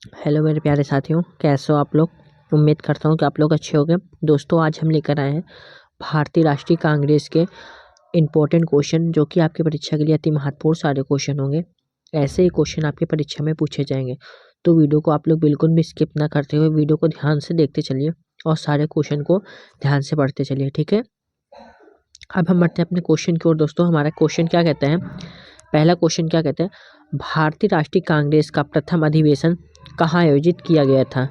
Hello मेरे प्यारे साथियों, कैसे हो आप लोग। उम्मीद करता हूँ कि आप लोग अच्छे होंगे। दोस्तों, आज हम लेकर आए हैं भारतीय राष्ट्रीय कांग्रेस के इम्पोर्टेंट क्वेश्चन, जो कि आपकी परीक्षा के लिए अति महत्वपूर्ण सारे क्वेश्चन होंगे। ऐसे ही क्वेश्चन आपकी परीक्षा में पूछे जाएंगे, तो वीडियो को आप लोग बिल्कुल भी स्किप ना करते हुए वीडियो को ध्यान से देखते चलिए और सारे क्वेश्चन को ध्यान से पढ़ते चलिए, ठीक है। अब हम बढ़ते हैं अपने क्वेश्चन की ओर। दोस्तों, हमारा क्वेश्चन क्या कहते हैं, पहला क्वेश्चन क्या कहते हैं, भारतीय राष्ट्रीय कांग्रेस का प्रथम अधिवेशन कहाँ आयोजित किया गया था।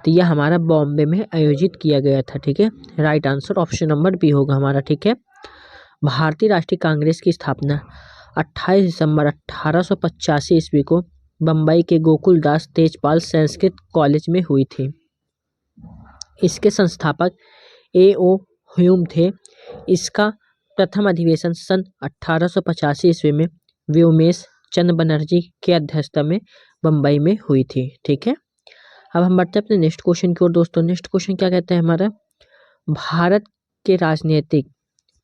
तो यह हमारा बॉम्बे में आयोजित किया गया था, ठीक है। Right answer option number B होगा हमारा, ठीक है। भारतीय राष्ट्रीय कांग्रेस की स्थापना 28 दिसंबर 1885 ईस्वी को बम्बई के गोकुलदास तेजपाल संस्कृत कॉलेज में हुई थी। इसके संस्थापक A.O. ह्यूम थे। इसका प्रथम अधिवेशन सन 1885 ईस्वी में व्योमेश चंद्र बनर्जी की अध्यक्षता में बम्बई में हुई थी, ठीक है। अब हम बढ़ते हैं अपने नेक्स्ट क्वेश्चन की ओर। दोस्तों, नेक्स्ट क्वेश्चन क्या कहते हैं हमारा, भारत के राजनीतिक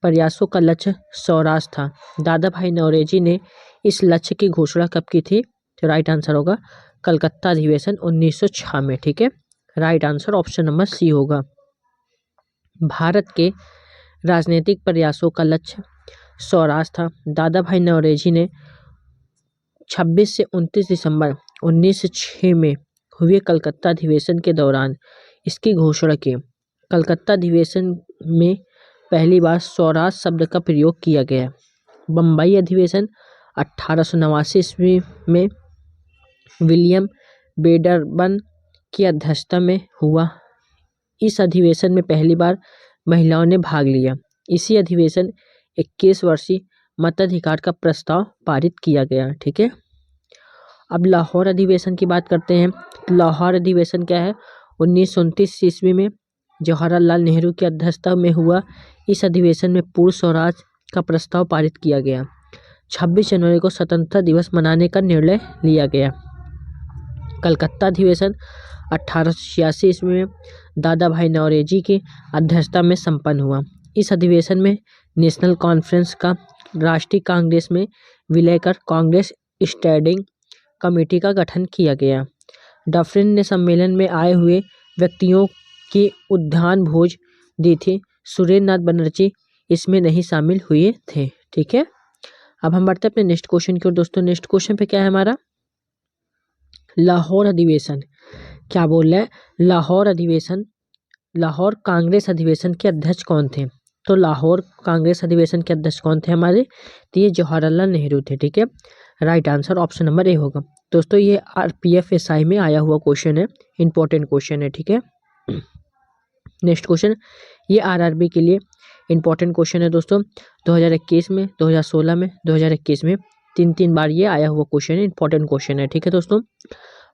प्रयासों का लक्ष्य स्वराज था। दादा भाई नौरोजी ने इस लक्ष्य की घोषणा कब की थी। तो राइट आंसर होगा कलकत्ता अधिवेशन 1906 में, ठीक है। Right answer option number C होगा। भारत के राजनीतिक प्रयासों का लक्ष्य स्वराज था। दादा भाई नौरोजी ने 26 से 29 दिसंबर 1906 में हुए कलकत्ता अधिवेशन के दौरान इसकी घोषणा की। कलकत्ता अधिवेशन में पहली बार स्वराज शब्द का प्रयोग किया गया। बम्बई अधिवेशन 1889 ईस्वी में विलियम बेडरबन की अध्यक्षता में हुआ। इस अधिवेशन में पहली बार महिलाओं ने भाग लिया। इसी अधिवेशन 21 वर्षीय मताधिकार का प्रस्ताव पारित किया गया, ठीक है। अब लाहौर अधिवेशन की बात करते हैं। लाहौर अधिवेशन क्या है, 1929 ईस्वी में जवाहरलाल नेहरू की अध्यक्षता में हुआ। इस अधिवेशन में पूर्ण स्वराज का प्रस्ताव पारित किया गया। 26 जनवरी को स्वतंत्रता दिवस मनाने का निर्णय लिया गया। कलकत्ता अधिवेशन 1886 ईस्वी में दादा भाई नौरोजी की अध्यक्षता में संपन्न हुआ। इस अधिवेशन में नेशनल कॉन्फ्रेंस का राष्ट्रीय कांग्रेस में विलय कर कांग्रेस स्टैंडिंग कमेटी का गठन किया गया। डफरिन ने सम्मेलन में आए हुए व्यक्तियों की उद्यान भोज दी थी। सुरेंद्र नाथ बनर्जी इसमें नहीं शामिल हुए थे, ठीक है। अब हम बढ़ते हैं अपने नेक्स्ट क्वेश्चन की ओर। दोस्तों, नेक्स्ट क्वेश्चन पे क्या है हमारा, लाहौर अधिवेशन क्या बोल रहा है, लाहौर अधिवेशन, लाहौर कांग्रेस अधिवेशन के अध्यक्ष कौन थे। तो लाहौर कांग्रेस अधिवेशन के अध्यक्ष कौन थे हमारे, तो ये जवाहरलाल नेहरू थे, ठीक है। Right answer option number A होगा। दोस्तों, ये RPF SI में आया हुआ क्वेश्चन है, इंपॉर्टेंट क्वेश्चन है, ठीक है। नेक्स्ट क्वेश्चन, ये RRB के लिए इंपॉर्टेंट क्वेश्चन है दोस्तों। 2021 में, 2016 में, 2021 में तीन बार ये आया हुआ क्वेश्चन है, इंपॉर्टेंट क्वेश्चन है, ठीक है दोस्तों।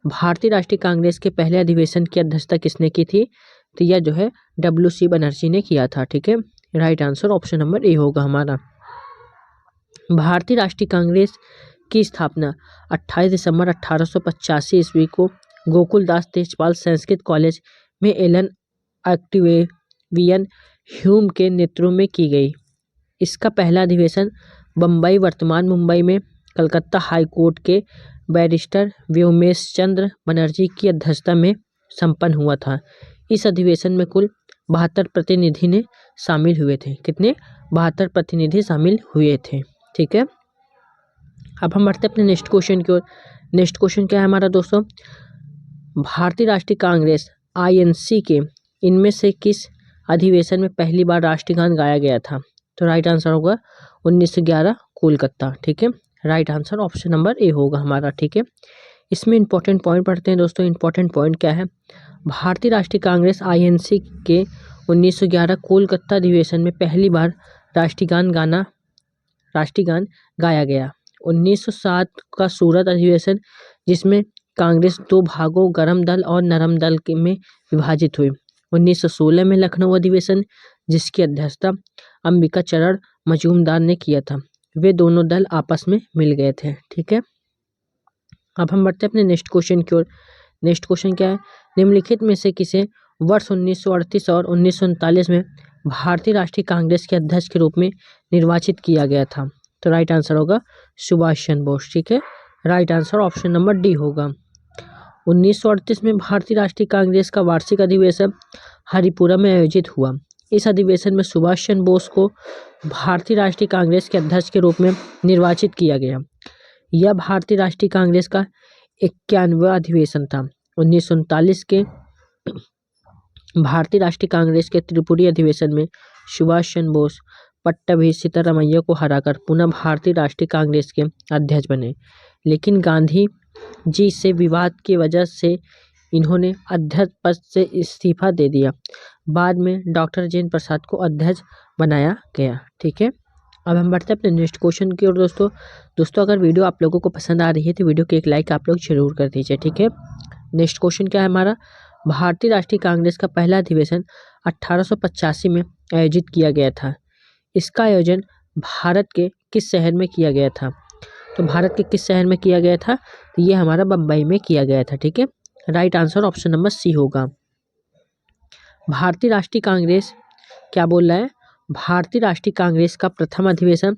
भारतीय राष्ट्रीय कांग्रेस के पहले अधिवेशन की अध्यक्षता किसने की थी, तो यह जो है WC बनर्जी ने किया था, ठीक है। Right answer option number A होगा हमारा। भारतीय राष्ट्रीय कांग्रेस की स्थापना 28 दिसंबर 1885 ईस्वी को गोकुलदास तेजपाल संस्कृत कॉलेज में एलन ऑक्टेवियन ह्यूम के नेतृत्व में की गई। इसका पहला अधिवेशन बम्बई वर्तमान मुंबई में कलकत्ता हाई कोर्ट के बैरिस्टर व्योमेश चंद्र बनर्जी की अध्यक्षता में संपन्न हुआ था। इस अधिवेशन में कुल 72 प्रतिनिधि ने शामिल हुए थे। कितने, 72 प्रतिनिधि शामिल हुए थे, ठीक है। अब हम बढ़ते अपने नेक्स्ट क्वेश्चन की ओर। नेक्स्ट क्वेश्चन क्या है हमारा दोस्तों, भारतीय राष्ट्रीय कांग्रेस INC के इनमें से किस अधिवेशन में पहली बार राष्ट्रीय गान गाया गया था। तो राइट आंसर होगा 1911 कोलकाता, ठीक है। Right answer option number A होगा हमारा, ठीक है। इसमें इंपॉर्टेंट पॉइंट पढ़ते हैं दोस्तों। इंपॉर्टेंट पॉइंट क्या है, भारतीय राष्ट्रीय कांग्रेस INC के 1911 कोलकाता अधिवेशन में पहली बार राष्ट्रीय गान गाया गया। 1907 का सूरत अधिवेशन, जिसमें कांग्रेस दो भागों गर्म दल और नरम दल में विभाजित हुई। 1916 में लखनऊ अधिवेशन, जिसकी अध्यक्षता अंबिका चरण मजूमदार ने किया था। वे दोनों दल आपस में मिल गए थे, ठीक है। अब हम बढ़ते हैं अपने नेक्स्ट क्वेश्चन की ओर। नेक्स्ट क्वेश्चन क्या है, निम्नलिखित में से किसे वर्ष 1938 और 1939 में भारतीय राष्ट्रीय कांग्रेस के अध्यक्ष के रूप में निर्वाचित किया गया था। तो राइट आंसर होगा सुभाष चंद्र बोस, ठीक है। Right answer option number D होगा। 1938 में भारतीय राष्ट्रीय कांग्रेस का वार्षिक अधिवेशन हरिपुरा में आयोजित हुआ। इस अधिवेशन में सुभाष चंद्र बोस को भारतीय राष्ट्रीय कांग्रेस के अध्यक्ष के रूप में निर्वाचित किया गया। यह भारतीय राष्ट्रीय कांग्रेस का 91वां अधिवेशन था। 1939 के भारतीय राष्ट्रीय कांग्रेस के त्रिपुरी अधिवेशन में सुभाष चंद्र बोस पट्टाभी सिद्धारमैया को हराकर पुनः भारतीय राष्ट्रीय कांग्रेस के अध्यक्ष बने, लेकिन गांधी जी से विवाद की वजह से इन्होंने अध्यक्ष पद से इस्तीफा दे दिया। बाद में डॉक्टर राजेंद्र प्रसाद को अध्यक्ष बनाया गया। ठीक है, अब हम बढ़ते हैं अपने नेक्स्ट क्वेश्चन की ओर। दोस्तों अगर वीडियो आप लोगों को पसंद आ रही है तो वीडियो को एक लाइक आप लोग जरूर कर दीजिए। ठीक है, नेक्स्ट क्वेश्चन क्या है हमारा, भारतीय राष्ट्रीय कांग्रेस का पहला अधिवेशन 1885 में आयोजित किया गया था। इसका आयोजन भारत के किस शहर में किया गया था? तो भारत के किस शहर में किया गया था? तो ये हमारा बम्बई में किया गया था। ठीक है, right answer option number C होगा। भारतीय राष्ट्रीय कांग्रेस क्या बोल रहा है? भारतीय राष्ट्रीय कांग्रेस का प्रथम अधिवेशन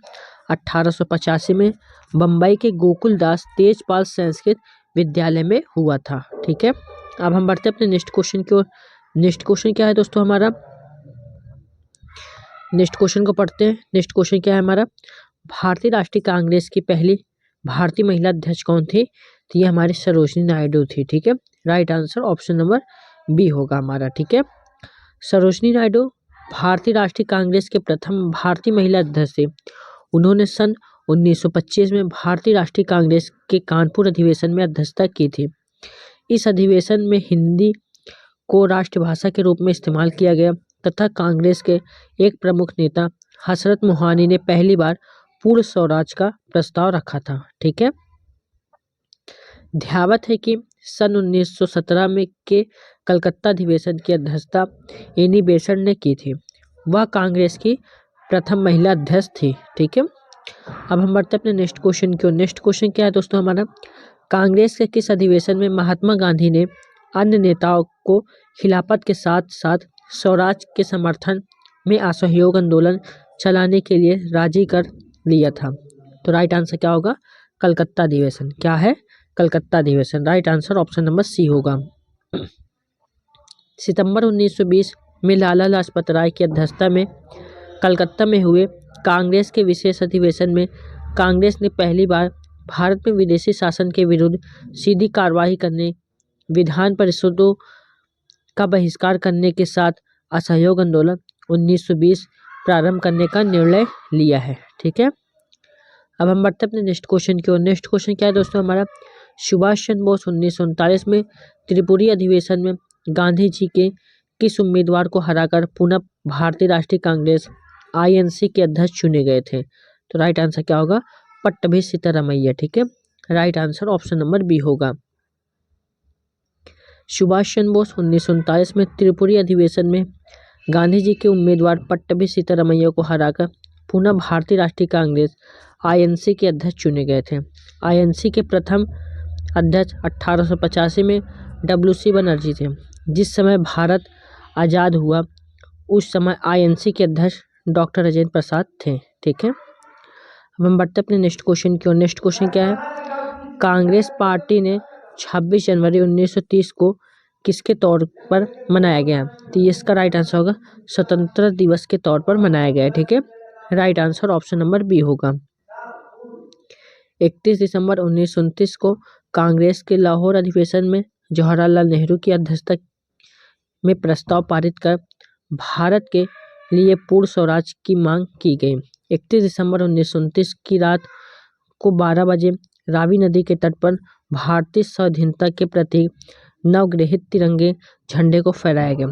1885 में बम्बई के गोकुलदास तेजपाल संस्कृत विद्यालय में हुआ था। ठीक है, अब हम बढ़ते हैं अपने नेक्स्ट क्वेश्चन की ओर। नेक्स्ट क्वेश्चन क्या है दोस्तों हमारा, नेक्स्ट क्वेश्चन को पढ़ते हैं। नेक्स्ट क्वेश्चन क्या है हमारा, भारतीय राष्ट्रीय कांग्रेस की पहली भारतीय महिला अध्यक्ष कौन थी? तो ये हमारी सरोजिनी नायडू थी। ठीक है, right answer option number B होगा हमारा। ठीक है, सरोजिनी नायडू भारतीय राष्ट्रीय कांग्रेस के प्रथम भारतीय महिला अध्यक्ष थे। उन्होंने सन 1925 में भारतीय राष्ट्रीय कांग्रेस के कानपुर अधिवेशन में अध्यक्षता की थी। इस अधिवेशन में हिंदी को राष्ट्रभाषा के रूप में इस्तेमाल किया गया तथा कांग्रेस के एक प्रमुख नेता हसरत मोहानी ने पहली बार पूर्ण स्वराज का प्रस्ताव रखा था। ठीक है, ध्यावत है कि सन 1917 में के कलकत्ता अधिवेशन की अध्यक्षता एनी बेसेंट ने की थी। वह कांग्रेस की प्रथम महिला अध्यक्ष थी। ठीक है, अब हम बढ़ते हैं अपने नेक्स्ट क्वेश्चन की ओर। नेक्स्ट क्वेश्चन क्या है दोस्तों हमारा, कांग्रेस के किस अधिवेशन में महात्मा गांधी ने अन्य नेताओं को खिलाफत के साथ साथ स्वराज के समर्थन में असहयोग आंदोलन चलाने के लिए राजी कर लिया था? तो राइट आंसर क्या होगा? कलकत्ता अधिवेशन। क्या है? कलकत्ता अधिवेशन। Right answer option number C होगा। सितंबर 1920 में लाला लाजपत राय की अध्यक्षता में कलकत्ता में हुए कांग्रेस के विशेष अधिवेशन में कांग्रेस ने पहली बार भारत में विदेशी शासन के विरुद्ध सीधी कार्रवाई करने, विधान परिषदों का बहिष्कार करने के साथ असहयोग आंदोलन 1920 प्रारंभ करने का निर्णय लिया है। ठीक है, अब हम बढ़ते हैं अपने नेक्स्ट क्वेश्चन की ओर। नेक्स्ट क्वेश्चन क्या है दोस्तों हमारा, सुभाष चंद्र बोस 1939 में त्रिपुरी अधिवेशन में गांधी जी के किस उम्मीदवार को हराकर पुनः भारतीय राष्ट्रीय कांग्रेस INC के अध्यक्ष चुने गए थे? तो राइट आंसर क्या होगा? पट्टाभी सिद्धारमैया। ठीक है, right answer option number B होगा। सुभाष चंद्र बोस 1939 में त्रिपुरी अधिवेशन में गांधी जी के उम्मीदवार पट्टाभी सिद्धारमैया को हराकर पुनः भारतीय राष्ट्रीय कांग्रेस INC के अध्यक्ष चुने गए थे। INC के प्रथम अध्यक्ष 1885 में WC बनर्जी थे। जिस समय भारत आज़ाद हुआ उस समय INC के अध्यक्ष डॉक्टर राजेंद्र प्रसाद थे। ठीक है, अब हम बढ़ते अपने नेक्स्ट क्वेश्चन की ओर। नेक्स्ट क्वेश्चन क्या है, कांग्रेस पार्टी ने 26 जनवरी 1930 को किसके तौर पर मनाया गया? तो इसका राइट आंसर होगा स्वतंत्रता दिवस के तौर पर मनाया गया। ठीक है, right answer option number B होगा। 31 दिसंबर 1929 को कांग्रेस के लाहौर अधिवेशन में जवाहरलाल नेहरू की अध्यक्षता में प्रस्ताव पारित कर भारत के लिए पूर्ण स्वराज की मांग की गई। 31 दिसंबर 1929 की रात को 12 बजे रावी नदी के तट पर भारतीय स्वाधीनता के प्रति नवग्रहित तिरंगे झंडे को फहराया गया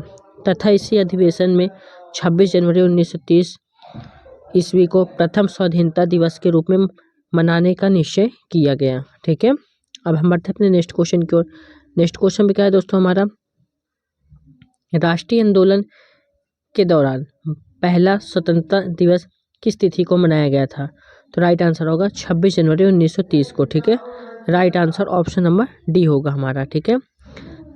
तथा इसी अधिवेशन में 26 जनवरी 1930 ईस्वी को प्रथम स्वाधीनता दिवस के रूप में मनाने का निश्चय किया गया। ठीक है, अब हम बढ़ते हैं अपने नेक्स्ट क्वेश्चन की ओर। नेक्स्ट क्वेश्चन भी क्या है दोस्तों हमारा, राष्ट्रीय आंदोलन के दौरान पहला स्वतंत्रता दिवस किस तिथि को मनाया गया था? तो राइट आंसर होगा 26 जनवरी 1930 को। ठीक है, right answer option number D होगा हमारा। ठीक है,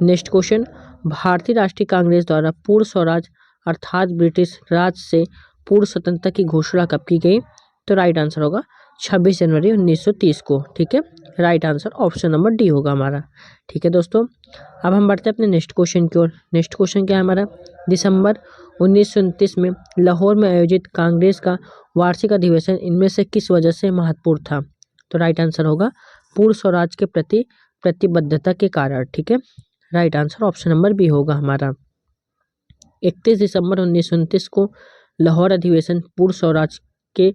नेक्स्ट क्वेश्चन, भारतीय राष्ट्रीय कांग्रेस द्वारा पूर्ण स्वराज अर्थात ब्रिटिश राज से पूर्ण स्वतंत्रता की घोषणा कब की गई? तो राइट आंसर होगा 26 जनवरी 1930 को। ठीक है, right answer option number D होगा हमारा। ठीक है दोस्तों, अब हम बढ़ते हैं अपने नेक्स्ट क्वेश्चन की ओर। नेक्स्ट क्वेश्चन क्या है हमारा, दिसंबर 1929 में लाहौर में आयोजित कांग्रेस का वार्षिक अधिवेशन इनमें से किस वजह से महत्वपूर्ण था? तो राइट आंसर होगा पूर्ण स्वराज के प्रति प्रतिबद्धता के कारण। ठीक है, right answer option number B होगा हमारा। 31 दिसंबर 1929 को लाहौर अधिवेशन पूर्ण स्वराज के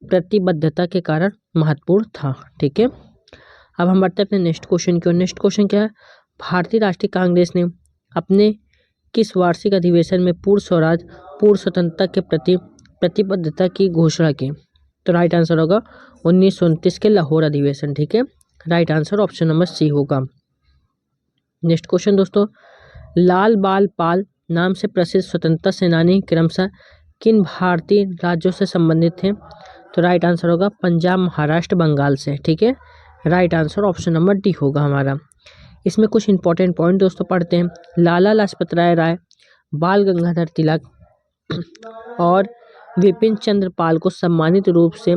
प्रतिबद्धता के कारण महत्वपूर्ण था। ठीक है, अब हम बढ़ते हैं अपने नेक्स्ट क्वेश्चन की ओर। नेक्स्ट क्वेश्चन क्या है, भारतीय राष्ट्रीय कांग्रेस ने अपने किस वार्षिक अधिवेशन में पूर्ण स्वराज पूर्ण स्वतंत्रता के प्रति प्रतिबद्धता की घोषणा की? तो राइट आंसर होगा 1929 के लाहौर अधिवेशन। ठीक है, right answer option number C होगा। नेक्स्ट क्वेश्चन दोस्तों, लाल बाल पाल नाम से प्रसिद्ध स्वतंत्रता सेनानी क्रमशः किन भारतीय राज्यों से संबंधित थे? तो राइट आंसर होगा पंजाब, महाराष्ट्र, बंगाल से। ठीक है, right answer option number D होगा हमारा। इसमें कुछ इंपॉर्टेंट पॉइंट दोस्तों पढ़ते हैं। लाला लाजपत राय, बाल गंगाधर तिलक और विपिन चंद्र पाल को सम्मानित रूप से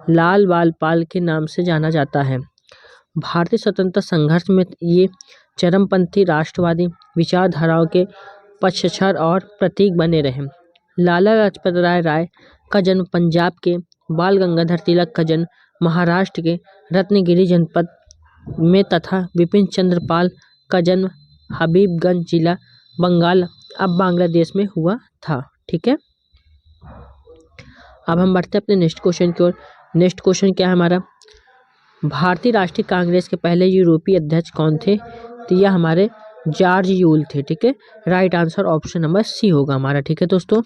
लाल बाल पाल के नाम से जाना जाता है। भारतीय स्वतंत्रता संघर्ष में ये चरमपंथी राष्ट्रवादी विचारधाराओं के पक्षधर और प्रतीक बने रहे। लाला लाजपत राय का जन्म पंजाब के, बाल गंगाधर तिलक का जन्म महाराष्ट्र के रत्नगिरी जनपद में तथा विपिन चंद्र पाल का जन्म हबीबगंज जिला, बंगाल अब बांग्लादेश में हुआ था। ठीक है, अब हम बढ़ते हैं अपने नेक्स्ट क्वेश्चन की ओर। नेक्स्ट क्वेश्चन क्या है हमारा, भारतीय राष्ट्रीय कांग्रेस के पहले यूरोपीय अध्यक्ष कौन थे? तो यह हमारे जॉर्ज यूल थे। ठीक है, right answer option number C होगा हमारा। ठीक है दोस्तों,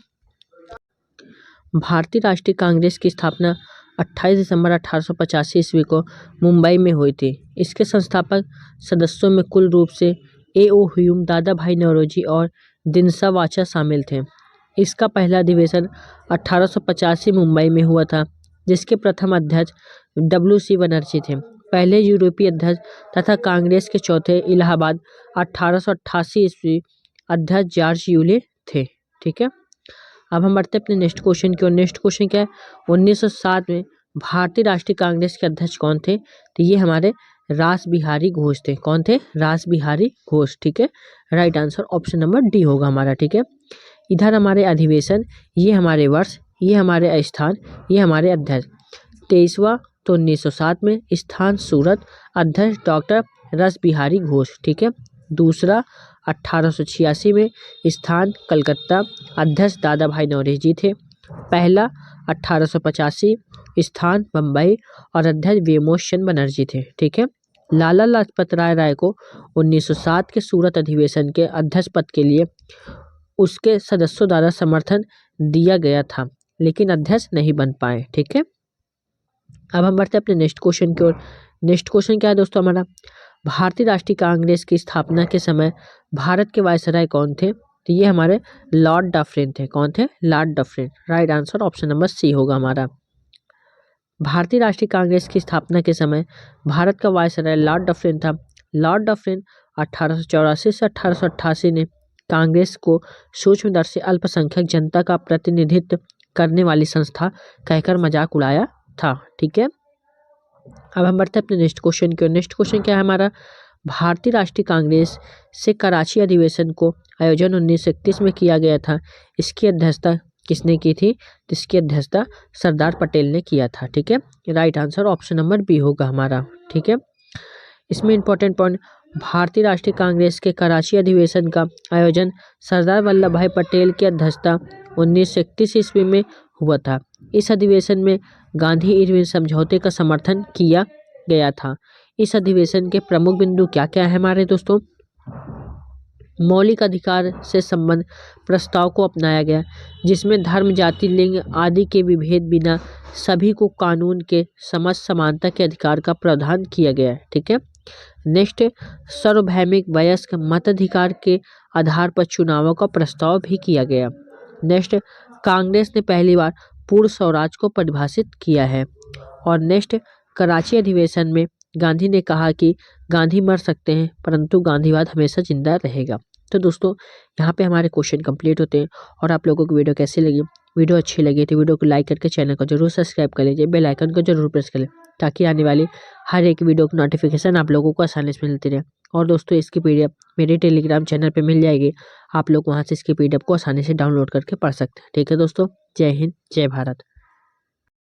भारतीय राष्ट्रीय कांग्रेस की स्थापना 28 दिसंबर 1885 ईस्वी को मुंबई में हुई थी। इसके संस्थापक सदस्यों में कुल रूप से ए.ओ. ह्यूम, दादा भाई नौरोजी और दिनसा वाचा शामिल थे। इसका पहला अधिवेशन 1885 मुंबई में हुआ था, जिसके प्रथम अध्यक्ष W.C. बनर्जी थे। पहले यूरोपीय अध्यक्ष तथा कांग्रेस के चौथे इलाहाबाद 1888 ईस्वी अध्यक्ष जॉर्ज यूले थे। ठीक है, अब हम बढ़ते हैं अपने नेक्स्ट क्वेश्चन की ओर। नेक्स्ट क्वेश्चन क्या है, 1907 में भारतीय राष्ट्रीय कांग्रेस के अध्यक्ष कौन थे? तो ये हमारे रास बिहारी घोष थे। कौन थे? रास बिहारी घोष। ठीक है, right answer option number D होगा हमारा। ठीक है, इधर हमारे अधिवेशन, ये हमारे वर्ष, ये हमारे स्थान, ये हमारे अध्यक्ष। 23वां तो 1907 में, स्थान सूरत, अध्यक्ष डॉक्टर रास बिहारी घोष। ठीक है, दूसरा 1886 में, स्थान कलकत्ता, अध्यक्ष दादा भाई नौरोजी थे। पहला 1885, स्थान बम्बई और अध्यक्ष व्योमकेश बनर्जी थे। ठीक है, लाला लाजपत राय को 1907 के सूरत अधिवेशन के अध्यक्ष पद के लिए उसके सदस्यों द्वारा समर्थन दिया गया था, लेकिन अध्यक्ष नहीं बन पाए। ठीक है, अब हम बढ़ते हैं अपने नेक्स्ट क्वेश्चन की ओर। नेक्स्ट क्वेश्चन क्या है दोस्तों हमारा, भारतीय राष्ट्रीय कांग्रेस की स्थापना के समय भारत के वायसराय कौन थे? तो ये हमारे लॉर्ड डफरिन थे। कौन थे? Lord Dufferin. Right answer option number C होगा हमारा। भारतीय राष्ट्रीय कांग्रेस की स्थापना के समय भारत का वायसराय लॉर्ड डफरिन था। लॉर्ड डफरिन 1884 से 1888 ने कांग्रेस को सूक्ष्मदर्शी अल्पसंख्यक जनता का प्रतिनिधित्व करने वाली संस्था कहकर मजाक उड़ाया था। ठीक है, अब हम बढ़ते हैं अपने नेक्स्ट क्वेश्चन की ओर। नेक्स्ट क्वेश्चन क्या है हमारा, भारतीय राष्ट्रीय कांग्रेस से कराची अधिवेशन को आयोजन 1931 में किया गया था। इसकी अध्यक्षता किसने की थी? तो इसकी अध्यक्षता सरदार पटेल ने किया था। ठीक है, right answer option number B होगा हमारा। ठीक है, इसमें इंपॉर्टेंट पॉइंट, भारतीय राष्ट्रीय कांग्रेस के कराची अधिवेशन का आयोजन सरदार वल्लभ भाई पटेल की अध्यक्षता 1931 ईस्वी में हुआ था। इस अधिवेशन में गांधी इरविन समझौते का समर्थन किया गया था। इस अधिवेशन के प्रमुख बिंदु क्या क्या है हमारे दोस्तों? मौलिक अधिकार से संबंध प्रस्ताव को अपनाया गया, जिसमें धर्म, जाति, लिंग आदि के विभेद बिना सभी को कानून के समस्त समानता के अधिकार का प्रावधान किया गया है। ठीक है, नेक्स्ट, सार्वभौमिक वयस्क मताधिकार के आधार पर चुनावों का प्रस्ताव भी किया गया। नेक्स्ट, कांग्रेस ने पहली बार पूर्ण स्वराज को परिभाषित किया है। और नेक्स्ट, कराची अधिवेशन में गांधी ने कहा कि गांधी मर सकते हैं परंतु गांधीवाद हमेशा जिंदा रहेगा। तो दोस्तों, यहाँ पे हमारे क्वेश्चन कंप्लीट होते हैं। और आप लोगों को वीडियो कैसी लगी वीडियो अच्छी लगी तो वीडियो को लाइक करके चैनल को जरूर सब्सक्राइब कर लीजिए, बेल आइकन को जरूर प्रेस कर लें ताकि आने वाली हर एक वीडियो की नोटिफिकेशन आप लोगों को आसानी से मिलती रहे। और दोस्तों इसकी पीडीएफ मेरे टेलीग्राम चैनल पे मिल जाएगी, आप लोग वहाँ से इसकी पीडीएफ को आसानी से डाउनलोड करके पढ़ सकते हैं। ठीक है दोस्तों, जय हिंद जय भारत।